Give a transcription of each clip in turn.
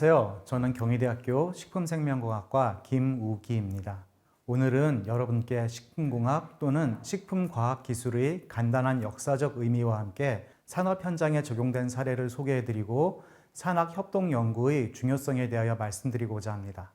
안녕하세요. 저는 경희대학교 식품생명공학과 김우기입니다. 오늘은 여러분께 식품공학 또는 식품과학기술의 간단한 역사적 의미와 함께 산업 현장에 적용된 사례를 소개해드리고 산학협동연구의 중요성에 대하여 말씀드리고자 합니다.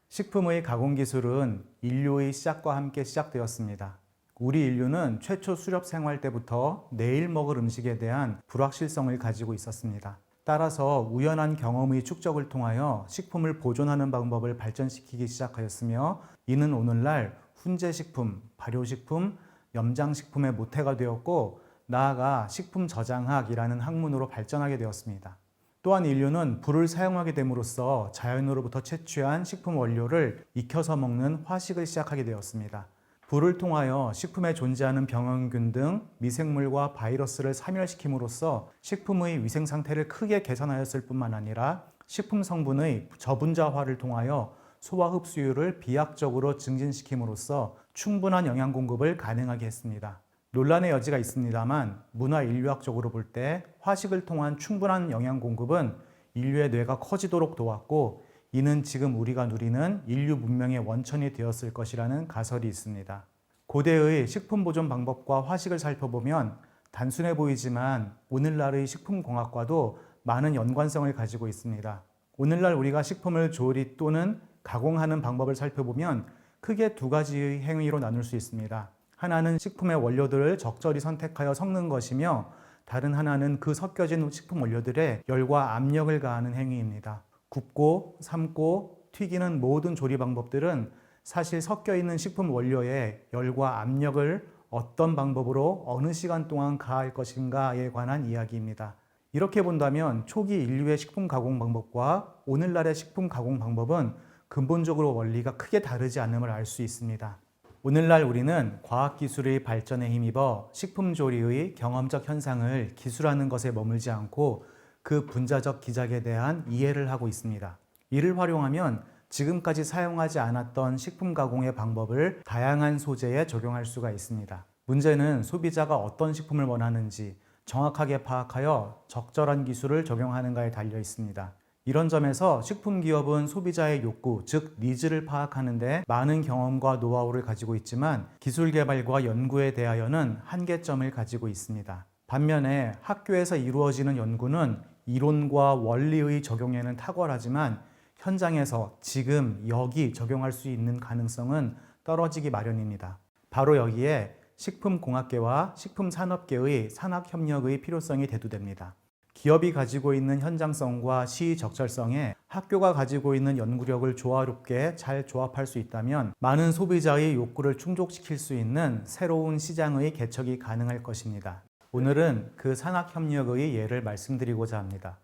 식품의 가공기술은 인류의 시작과 함께 시작되었습니다. 우리 인류는 최초 수렵 생활 때부터 내일 먹을 음식에 대한 불확실성을 가지고 있었습니다. 따라서 우연한 경험의 축적을 통하여 식품을 보존하는 방법을 발전시키기 시작하였으며 이는 오늘날 훈제식품, 발효식품, 염장식품의 모태가 되었고 나아가 식품 저장학이라는 학문으로 발전하게 되었습니다. 또한 인류는 불을 사용하게 됨으로써 자연으로부터 채취한 식품 원료를 익혀서 먹는 화식을 시작하게 되었습니다. 불을 통하여 식품에 존재하는 병원균 등 미생물과 바이러스를 사멸시킴으로써 식품의 위생 상태를 크게 개선하였을 뿐만 아니라 식품 성분의 저분자화를 통하여 소화 흡수율을 비약적으로 증진시킴으로써 충분한 영양 공급을 가능하게 했습니다. 논란의 여지가 있습니다만 문화인류학적으로 볼 때 화식을 통한 충분한 영양 공급은 인류의 뇌가 커지도록 도왔고 이는 지금 우리가 누리는 인류 문명의 원천이 되었을 것이라는 가설이 있습니다. 고대의 식품 보존 방법과 화식을 살펴보면 단순해 보이지만 오늘날의 식품공학과도 많은 연관성을 가지고 있습니다. 오늘날 우리가 식품을 조리 또는 가공하는 방법을 살펴보면 크게 두 가지의 행위로 나눌 수 있습니다. 하나는 식품의 원료들을 적절히 선택하여 섞는 것이며 다른 하나는 그 섞여진 식품 원료들에 열과 압력을 가하는 행위입니다. 굽고, 삶고, 튀기는 모든 조리 방법들은 사실 섞여 있는 식품 원료에 열과 압력을 어떤 방법으로 어느 시간 동안 가할 것인가에 관한 이야기입니다. 이렇게 본다면 초기 인류의 식품 가공 방법과 오늘날의 식품 가공 방법은 근본적으로 원리가 크게 다르지 않음을 알 수 있습니다. 오늘날 우리는 과학기술의 발전에 힘입어 식품 조리의 경험적 현상을 기술하는 것에 머물지 않고 그 분자적 기작에 대한 이해를 하고 있습니다. 이를 활용하면 지금까지 사용하지 않았던 식품 가공의 방법을 다양한 소재에 적용할 수가 있습니다. 문제는 소비자가 어떤 식품을 원하는지 정확하게 파악하여 적절한 기술을 적용하는가에 달려 있습니다. 이런 점에서 식품기업은 소비자의 욕구, 즉 니즈를 파악하는 데 많은 경험과 노하우를 가지고 있지만 기술 개발과 연구에 대하여는 한계점을 가지고 있습니다. 반면에 학교에서 이루어지는 연구는 이론과 원리의 적용에는 탁월하지만 현장에서 지금 여기 적용할 수 있는 가능성은 떨어지기 마련입니다. 바로 여기에 식품공학계와 식품산업계의 산학협력의 필요성이 대두됩니다. 기업이 가지고 있는 현장성과 시의적절성에 학교가 가지고 있는 연구력을 조화롭게 잘 조합할 수 있다면 많은 소비자의 욕구를 충족시킬 수 있는 새로운 시장의 개척이 가능할 것입니다. 오늘은 그 산학협력의 예를 말씀드리고자 합니다.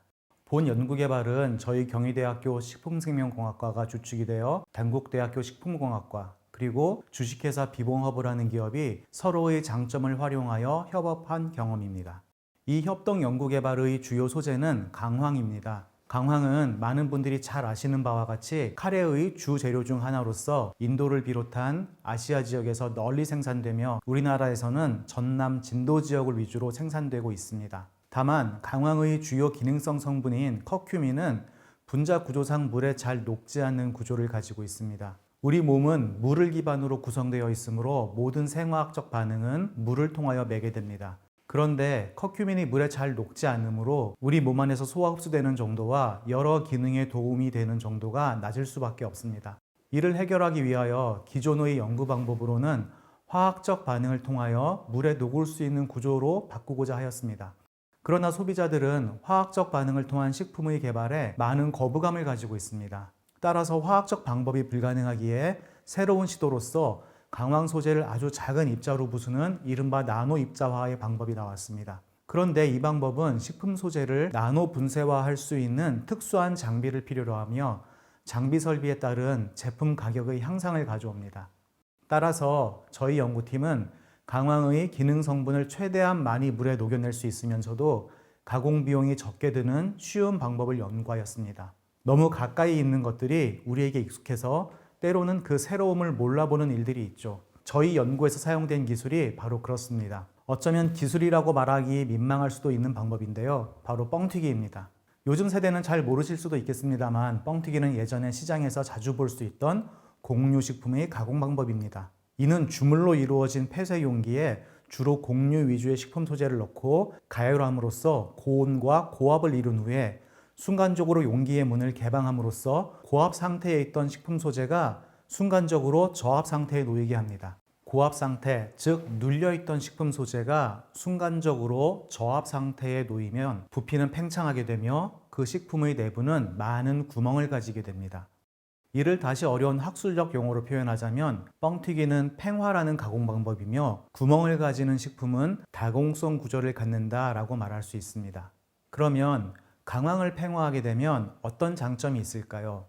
본 연구개발은 저희 경희대학교 식품생명공학과가 주축이 되어 단국대학교 식품공학과 그리고 주식회사 비봉허브라는 기업이 서로의 장점을 활용하여 협업한 경험입니다. 이 협동 연구개발의 주요 소재는 강황입니다. 강황은 많은 분들이 잘 아시는 바와 같이 카레의 주 재료 중 하나로서 인도를 비롯한 아시아 지역에서 널리 생산되며 우리나라에서는 전남 진도 지역을 위주로 생산되고 있습니다. 다만 강황의 주요 기능성 성분인 커큐민은 분자 구조상 물에 잘 녹지 않는 구조를 가지고 있습니다. 우리 몸은 물을 기반으로 구성되어 있으므로 모든 생화학적 반응은 물을 통하여 매개됩니다. 그런데 커큐민이 물에 잘 녹지 않으므로 우리 몸 안에서 소화 흡수되는 정도와 여러 기능에 도움이 되는 정도가 낮을 수밖에 없습니다. 이를 해결하기 위하여 기존의 연구 방법으로는 화학적 반응을 통하여 물에 녹을 수 있는 구조로 바꾸고자 하였습니다. 그러나 소비자들은 화학적 반응을 통한 식품의 개발에 많은 거부감을 가지고 있습니다. 따라서 화학적 방법이 불가능하기에 새로운 시도로서 강황 소재를 아주 작은 입자로 부수는 이른바 나노 입자화의 방법이 나왔습니다. 그런데 이 방법은 식품 소재를 나노 분쇄화할 수 있는 특수한 장비를 필요로 하며 장비 설비에 따른 제품 가격의 향상을 가져옵니다. 따라서 저희 연구팀은 강황의 기능 성분을 최대한 많이 물에 녹여낼 수 있으면서도 가공 비용이 적게 드는 쉬운 방법을 연구하였습니다. 너무 가까이 있는 것들이 우리에게 익숙해서 때로는 그 새로움을 몰라보는 일들이 있죠. 저희 연구에서 사용된 기술이 바로 그렇습니다. 어쩌면 기술이라고 말하기 민망할 수도 있는 방법인데요. 바로 뻥튀기입니다. 요즘 세대는 잘 모르실 수도 있겠습니다만 뻥튀기는 예전에 시장에서 자주 볼 수 있던 곡류식품의 가공 방법입니다. 이는 주물로 이루어진 폐쇄 용기에 주로 곡류 위주의 식품 소재를 넣고 가열함으로써 고온과 고압을 이룬 후에 순간적으로 용기의 문을 개방함으로써 고압 상태에 있던 식품 소재가 순간적으로 저압 상태에 놓이게 합니다. 고압 상태, 즉 눌려있던 식품 소재가 순간적으로 저압 상태에 놓이면 부피는 팽창하게 되며 그 식품의 내부는 많은 구멍을 가지게 됩니다. 이를 다시 어려운 학술적 용어로 표현하자면 뻥튀기는 팽화라는 가공 방법이며 구멍을 가지는 식품은 다공성 구조를 갖는다라고 말할 수 있습니다. 그러면 강황을 팽화하게 되면 어떤 장점이 있을까요?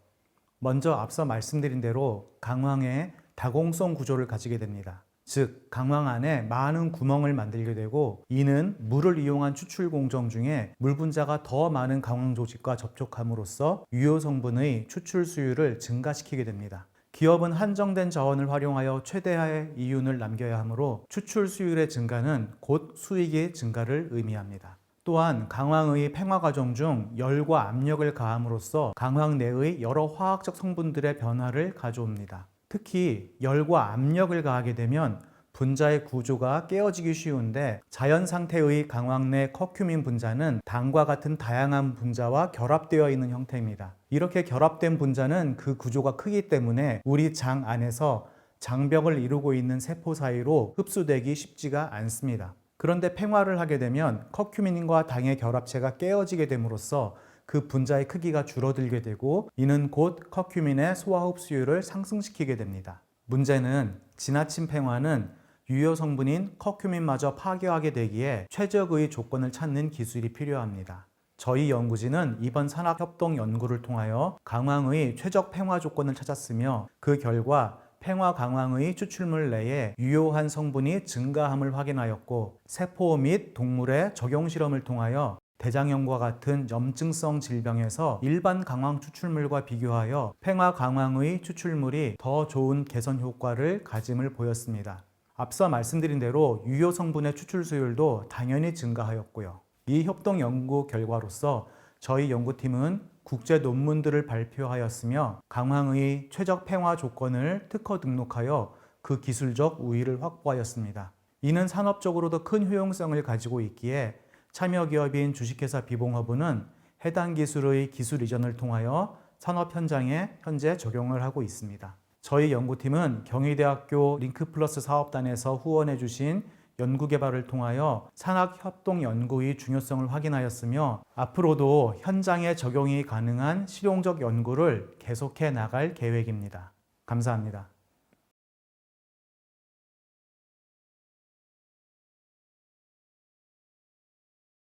먼저 앞서 말씀드린 대로 강황에 다공성 구조를 가지게 됩니다. 즉, 강황 안에 많은 구멍을 만들게 되고 이는 물을 이용한 추출 공정 중에 물 분자가 더 많은 강황 조직과 접촉함으로써 유효 성분의 추출 수율을 증가시키게 됩니다. 기업은 한정된 자원을 활용하여 최대의 이윤을 남겨야 하므로 추출 수율의 증가는 곧 수익의 증가를 의미합니다. 또한 강황의 팽화 과정 중 열과 압력을 가함으로써 강황 내의 여러 화학적 성분들의 변화를 가져옵니다. 특히 열과 압력을 가하게 되면 분자의 구조가 깨어지기 쉬운데 자연 상태의 강황 내 커큐민 분자는 당과 같은 다양한 분자와 결합되어 있는 형태입니다. 이렇게 결합된 분자는 그 구조가 크기 때문에 우리 장 안에서 장벽을 이루고 있는 세포 사이로 흡수되기 쉽지가 않습니다. 그런데 팽화를 하게 되면 커큐민과 당의 결합체가 깨어지게 됨으로써 그 분자의 크기가 줄어들게 되고 이는 곧 커큐민의 소화 흡수율을 상승시키게 됩니다. 문제는 지나친 팽화는 유효 성분인 커큐민마저 파괴하게 되기에 최적의 조건을 찾는 기술이 필요합니다. 저희 연구진은 이번 산학협동 연구를 통하여 강황의 최적 팽화 조건을 찾았으며 그 결과 팽화 강황의 추출물 내에 유효한 성분이 증가함을 확인하였고 세포 및 동물의 적용 실험을 통하여 대장염과 같은 염증성 질병에서 일반 강황 추출물과 비교하여 팽화 강황의 추출물이 더 좋은 개선 효과를 가짐을 보였습니다. 앞서 말씀드린 대로 유효 성분의 추출 수율도 당연히 증가하였고요. 이 협동 연구 결과로서 저희 연구팀은 국제 논문들을 발표하였으며 강황의 최적 팽화 조건을 특허 등록하여 그 기술적 우위를 확보하였습니다. 이는 산업적으로도 큰 효용성을 가지고 있기에 참여 기업인 주식회사 비봉허브는 해당 기술의 기술 이전을 통하여 산업 현장에 현재 적용을 하고 있습니다. 저희 연구팀은 경희대학교 링크플러스 사업단에서 후원해 주신 연구개발을 통하여 산학협동 연구의 중요성을 확인하였으며 앞으로도 현장에 적용이 가능한 실용적 연구를 계속해 나갈 계획입니다. 감사합니다.